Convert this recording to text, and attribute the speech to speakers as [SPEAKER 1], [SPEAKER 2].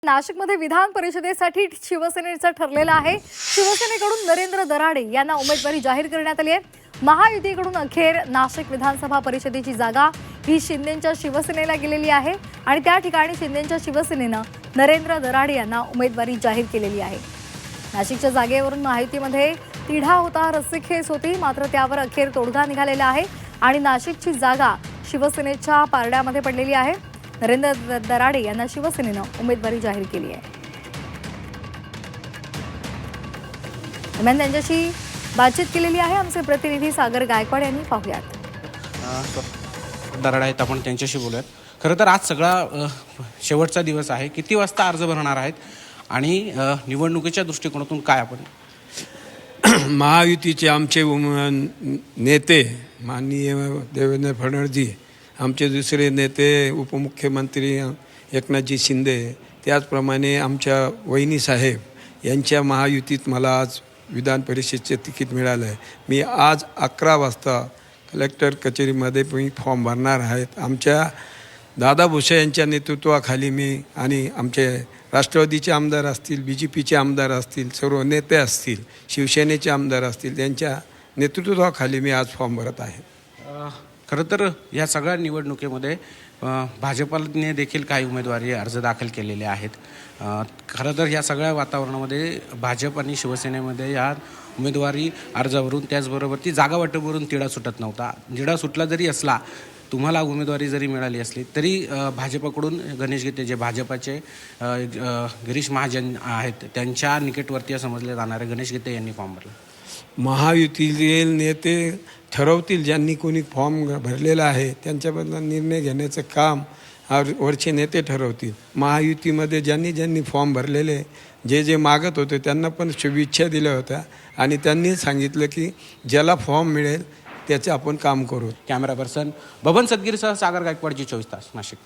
[SPEAKER 1] नाशिकमध्ये विधान परिषदेसाठी शिवसेनेचं ठरलेलं आहे। शिवसेनेकडून नरेंद्र दराडे यांना उमेदवारी जाहीर करण्यात आली आहे। महायुतीकडून अखेर नाशिक विधानसभा परिषदेची जागा ही शिंदेंच्या शिवसेनेला गेलेली आहे आणि त्या ठिकाणी शिंदेंच्या शिवसेनेनं नरेंद्र दराडे यांना उमेदवारी जाहीर केलेली आहे। नाशिकच्या जागेवरून महायुतीमध्ये तिढा होता, रस्सीखेच होती, मात्र त्यावर अखेर तोडगा निघालेला आहे आणि नाशिकची जागा शिवसेनेच्या पारड्यामध्ये पडलेली आहे। नरेंद्र दराडे यांना शिवसेनेनं उमेदवारी जाहीर केली आहे। दरम्यान त्यांच्याशी बातचीत केलेली आहे आमचे प्रतिनिधी सागर गायकवाड यांनी। पाहूयात
[SPEAKER 2] दराडे आहेत, आपण त्यांच्याशी बोलूयात। खरं तर आज सगळा शेवटचा दिवस आहे। किती वाजता अर्ज भरणार आहेत आणि निवडणुकीच्या दृष्टिकोनातून काय आपण
[SPEAKER 3] महायुतीचे आमचे नेते माननीय देवेंद्र फडणवीस, आमचे दुसरे नेते उपमुख्यमंत्री एकनाथजी शिंदे, त्याचप्रमाणे आमच्या वहिनी साहेब यांच्या महायुतीत मला आज विधान परिषदेचे तिकीट मिळालं आहे। मी आज 11 वाजता कलेक्टर कचेरीमध्ये मी फॉर्म भरणार आहेत। आमच्या दादा भुसे यांच्या नेतृत्वाखाली मी आणि आमचे राष्ट्रवादीचे आमदार असतील, BJPचे आमदार असतील, सर्व नेते असतील, शिवसेनेचे आमदार असतील, त्यांच्या नेतृत्वाखाली मी आज फॉर्म भरत आहे।
[SPEAKER 2] खरं तर या सगळ्या निवडणुकीमध्ये भाजपने देखील काही उमेदवारी अर्ज दाखल केलेले आहेत। खरं तर या सगळ्या वातावरणामध्ये भाजप आणि शिवसेनेमध्ये या उमेदवारी अर्जावरून त्याचबरोबर ती जागा वाटपावरून तिढा सुटत नव्हता। तिढा सुटला जरी असला, तुम्हाला उमेदवारी जरी मिळाली असली तरी भाजपकडून गणेश गीते जे भाजपाचे गिरीश महाजन आहेत त्यांच्या निकटवर्तीय समजले जाणारे गणेश गीते यांनी फॉर्म भरला।
[SPEAKER 3] महायुतीतील नेते ठरवतील, ज्यांनी कोणी फॉर्म भरलेला आहे त्यांच्याबद्दल निर्णय घेण्याचं काम वरचे नेते ठरवतील। महायुतीमध्ये ज्यांनी फॉर्म भरलेले जे मागत होते त्यांना पण शुभेच्छा दिल्या होत्या आणि त्यांनी सांगितलं की ज्याला फॉर्म मिळेल त्याचे आपण काम करू।
[SPEAKER 2] कॅमेरा पर्सन बबन सदगीरसह सागर गायकवाड, जी 24 तास, नाशिक।